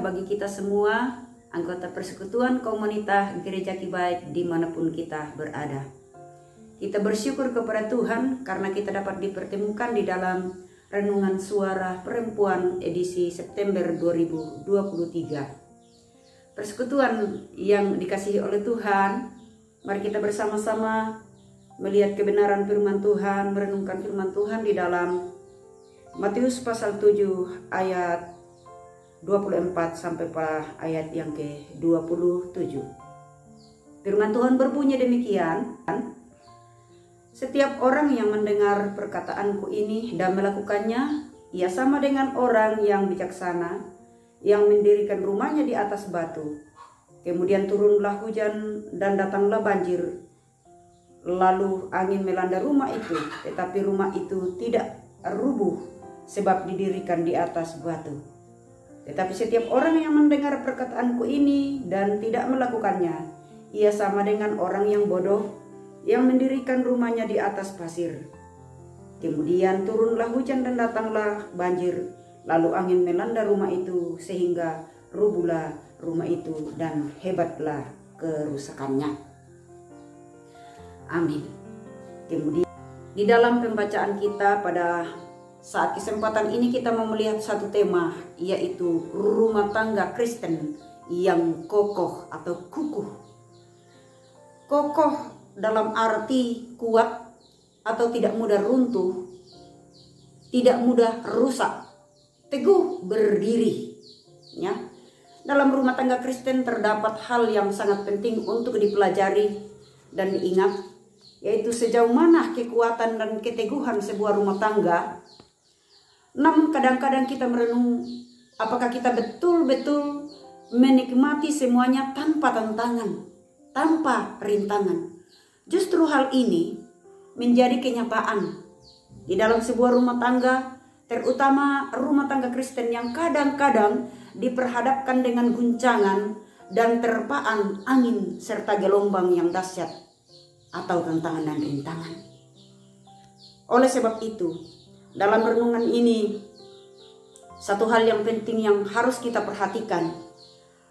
bagi kita semua, anggota persekutuan komunitas Gereja Kibaik dimanapun kita berada. Kita bersyukur kepada Tuhan karena kita dapat dipertemukan di dalam Renungan Suara Perempuan edisi September 2023. Persekutuan yang dikasihi oleh Tuhan, mari kita bersama-sama melihat kebenaran firman Tuhan, merenungkan firman Tuhan di dalam Matius pasal 7 ayat 24 sampai pada ayat yang ke-27. Firman Tuhan berbunyi demikian, setiap orang yang mendengar perkataanku ini dan melakukannya, ia sama dengan orang yang bijaksana yang mendirikan rumahnya di atas batu. Kemudian turunlah hujan dan datanglah banjir. Lalu angin melanda rumah itu, tetapi rumah itu tidak rubuh sebab didirikan di atas batu. Tetapi setiap orang yang mendengar perkataanku ini dan tidak melakukannya, ia sama dengan orang yang bodoh yang mendirikan rumahnya di atas pasir. Kemudian turunlah hujan dan datanglah banjir, lalu angin melanda rumah itu sehingga rubuhlah rumah itu dan hebatlah kerusakannya. Amin. Kemudian di dalam pembacaan kita pada saat kesempatan ini kita mau melihat satu tema, yaitu rumah tangga Kristen yang kokoh atau kukuh. Kokoh dalam arti kuat atau tidak mudah runtuh, tidak mudah rusak, teguh berdiri. Ya. Dalam rumah tangga Kristen terdapat hal yang sangat penting untuk dipelajari dan diingat, yaitu sejauh mana kekuatan dan keteguhan sebuah rumah tangga. Namun kadang-kadang kita merenung, apakah kita betul-betul menikmati semuanya tanpa tantangan, tanpa rintangan. Justru hal ini menjadi kenyataan di dalam sebuah rumah tangga, terutama rumah tangga Kristen yang kadang-kadang diperhadapkan dengan guncangan dan terpaan angin serta gelombang yang dahsyat atau tantangan dan rintangan. Oleh sebab itu, dalam renungan ini, satu hal yang penting yang harus kita perhatikan,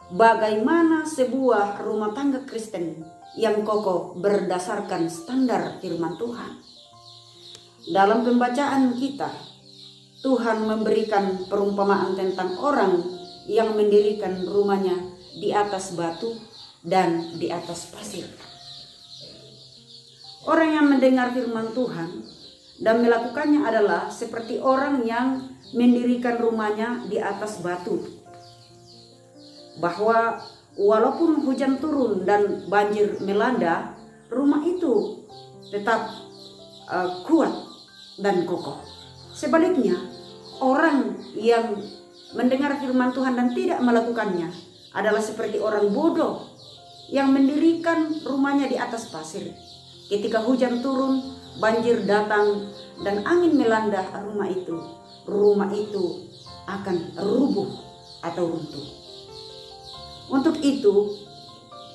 bagaimana sebuah rumah tangga Kristen yang kokoh berdasarkan standar firman Tuhan. Dalam pembacaan kita, Tuhan memberikan perumpamaan tentang orang yang mendirikan rumahnya di atas batu dan di atas pasir. Orang yang mendengar firman Tuhan dan melakukannya adalah seperti orang yang mendirikan rumahnya di atas batu. Bahwa walaupun hujan turun dan banjir melanda, rumah itu tetap kuat dan kokoh. Sebaliknya, orang yang mendengar firman Tuhan dan tidak melakukannya adalah seperti orang bodoh yang mendirikan rumahnya di atas pasir. Ketika hujan turun, banjir datang dan angin melanda rumah itu akan rubuh atau runtuh. Untuk itu,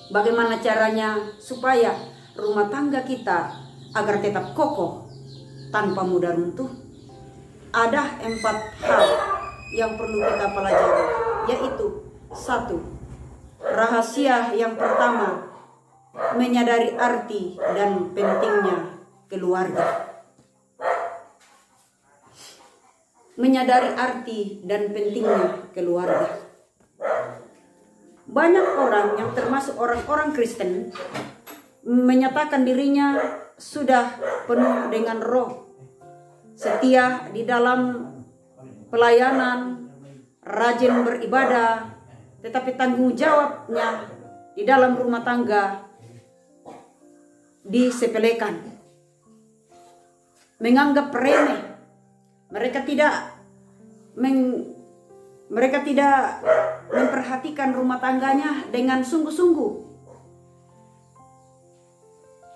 bagaimana caranya supaya rumah tangga kita agar tetap kokoh tanpa mudah runtuh? Ada 4 hal yang perlu kita pelajari, yaitu 1. Rahasia yang pertama, menyadari arti dan pentingnya keluarga. Menyadari arti dan pentingnya keluarga. Banyak orang yang termasuk orang-orang Kristen menyatakan dirinya sudah penuh dengan roh, setia di dalam pelayanan, rajin beribadah, tetapi tanggung jawabnya di dalam rumah tangga disepelekan, menganggap remeh. Mereka tidak memperhatikan rumah tangganya dengan sungguh-sungguh,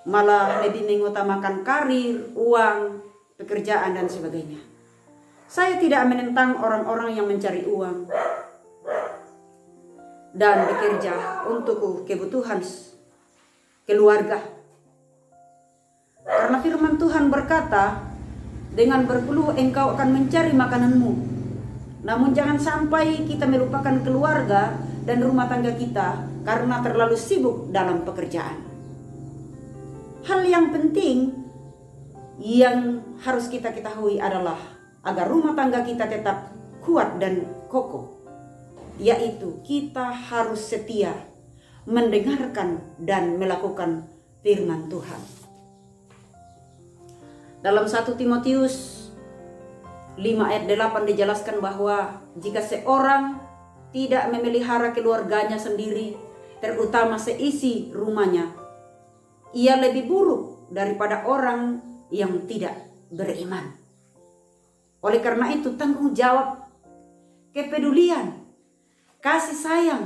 malah lebih mengutamakan karir, uang, pekerjaan dan sebagainya. Saya tidak menentang orang-orang yang mencari uang dan bekerja untuk kebutuhan keluarga. Karena firman Tuhan berkata, dengan berpeluh engkau akan mencari makananmu, Namun jangan sampai kita melupakan keluarga dan rumah tangga kita karena terlalu sibuk dalam pekerjaan. Hal yang penting yang harus kita ketahui adalah agar rumah tangga kita tetap kuat dan kokoh, yaitu kita harus setia mendengarkan dan melakukan firman Tuhan. Dalam 1 Timotius 5 ayat 8 dijelaskan bahwa jika seorang tidak memelihara keluarganya sendiri, terutama seisi rumahnya, ia lebih buruk daripada orang yang tidak beriman. Oleh karena itu, tanggung jawab, kepedulian, kasih sayang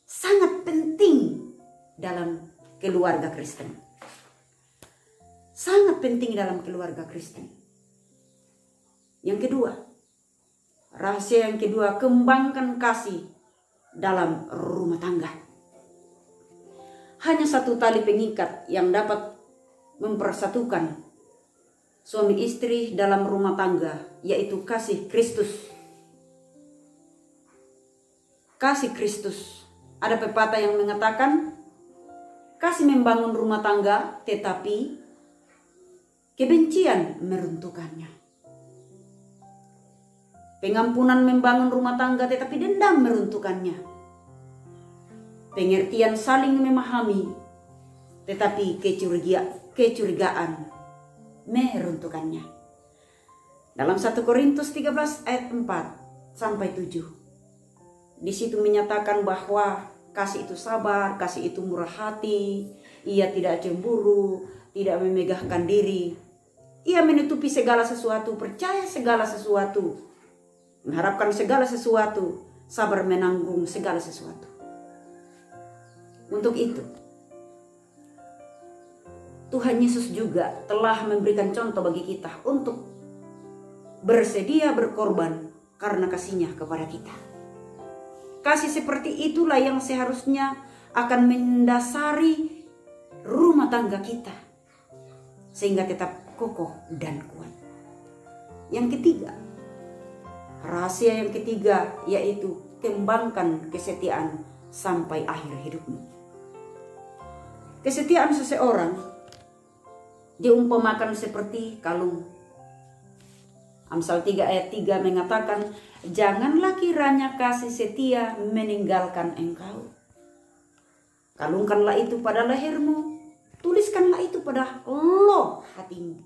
sangat penting dalam keluarga Kristen. Sangat penting dalam keluarga Kristen. Yang kedua, rahasia yang kedua, kembangkan kasih dalam rumah tangga. Hanya satu tali pengikat yang dapat mempersatukan suami istri dalam rumah tangga, yaitu kasih Kristus. Kasih Kristus. Ada pepatah yang mengatakan, kasih membangun rumah tangga, tetapi kebencian meruntuhkannya. Pengampunan membangun rumah tangga, tetapi dendam meruntuhkannya. Pengertian saling memahami, tetapi kecurigaan meruntuhkannya. Dalam 1 Korintus 13 ayat 4 sampai 7. Di situ menyatakan bahwa kasih itu sabar, kasih itu murah hati, ia tidak cemburu, tidak memegahkan diri. Ia menutupi segala sesuatu, percaya segala sesuatu, mengharapkan segala sesuatu, sabar menanggung segala sesuatu. Untuk itu, Tuhan Yesus juga telah memberikan contoh bagi kita untuk bersedia berkorban karena kasih-Nya kepada kita. Kasih seperti itulah yang seharusnya akan mendasari rumah tangga kita, sehingga tetap kokoh dan kuat. Yang ketiga, rahasia yang ketiga, yaitu kembangkan kesetiaan sampai akhir hidupmu. Kesetiaan seseorang diumpamakan seperti kalung. Amsal 3 ayat 3 mengatakan, janganlah kiranya kasih setia meninggalkan engkau. Kalungkanlah itu pada lehermu, tuliskanlah itu pada loh hatimu.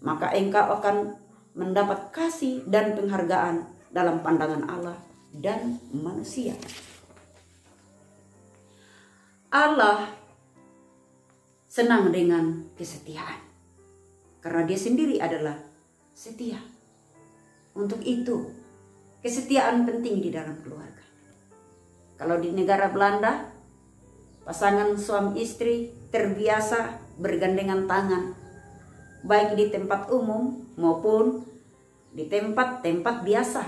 Maka engkau akan mendapat kasih dan penghargaan dalam pandangan Allah dan manusia. Allah senang dengan kesetiaan, karena Dia sendiri adalah setia. Untuk itu, kesetiaan penting di dalam keluarga. Kalau di negara Belanda, pasangan suami istri terbiasa bergandengan tangan, baik di tempat umum maupun di tempat-tempat biasa.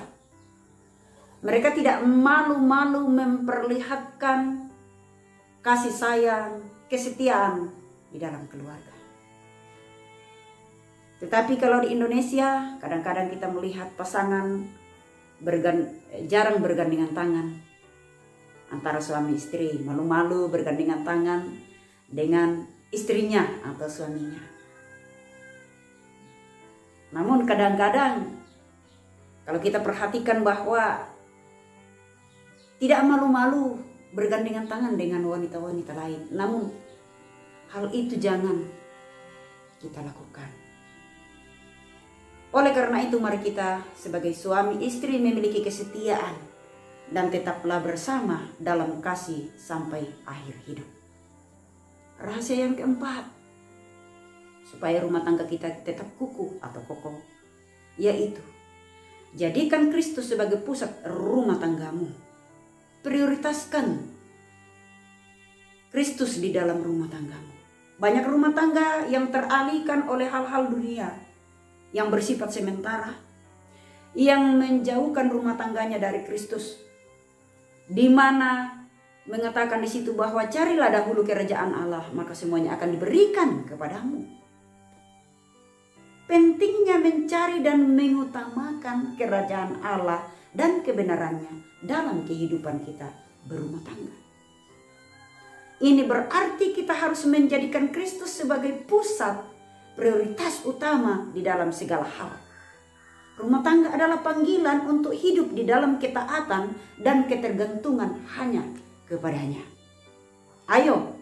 Mereka tidak malu-malu memperlihatkan kasih sayang, kesetiaan di dalam keluarga. Tetapi kalau di Indonesia, kadang-kadang kita melihat pasangan jarang bergandengan tangan antara suami istri, malu-malu bergandengan tangan dengan istrinya atau suaminya. Namun kadang-kadang kalau kita perhatikan bahwa tidak malu-malu bergandengan tangan dengan wanita-wanita lain, namun hal itu jangan kita lakukan. Oleh karena itu, mari kita sebagai suami istri memiliki kesetiaan dan tetaplah bersama dalam kasih sampai akhir hidup. Rahasia yang keempat, supaya rumah tangga kita tetap kukuh atau kokoh, yaitu jadikan Kristus sebagai pusat rumah tanggamu. Prioritaskan Kristus di dalam rumah tanggamu. Banyak rumah tangga yang teralihkan oleh hal-hal dunia yang bersifat sementara, yang menjauhkan rumah tangganya dari Kristus, di mana mengatakan di situ bahwa carilah dahulu kerajaan Allah, maka semuanya akan diberikan kepadamu. pentingnya mencari dan mengutamakan kerajaan Allah dan kebenarannya dalam kehidupan kita berumah tangga. Ini berarti kita harus menjadikan Kristus sebagai pusat prioritas utama di dalam segala hal. Rumah tangga adalah panggilan untuk hidup di dalam ketaatan dan ketergantungan hanya kepadanya. Ayo,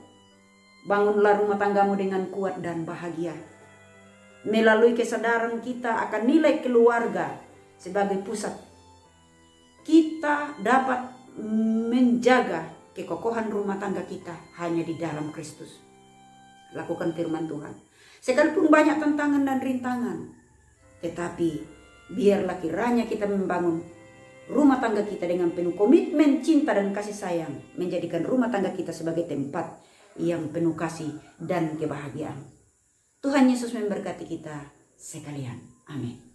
bangunlah rumah tanggamu dengan kuat dan bahagia. Melalui kesadaran kita akan nilai keluarga sebagai pusat, kita dapat menjaga kekokohan rumah tangga kita hanya di dalam Kristus. Lakukan firman Tuhan. Sekalipun banyak tantangan dan rintangan, tetapi biarlah kiranya kita membangun rumah tangga kita dengan penuh komitmen, cinta, dan kasih sayang. Menjadikan rumah tangga kita sebagai tempat yang penuh kasih dan kebahagiaan. Tuhan Yesus memberkati kita sekalian. Amin.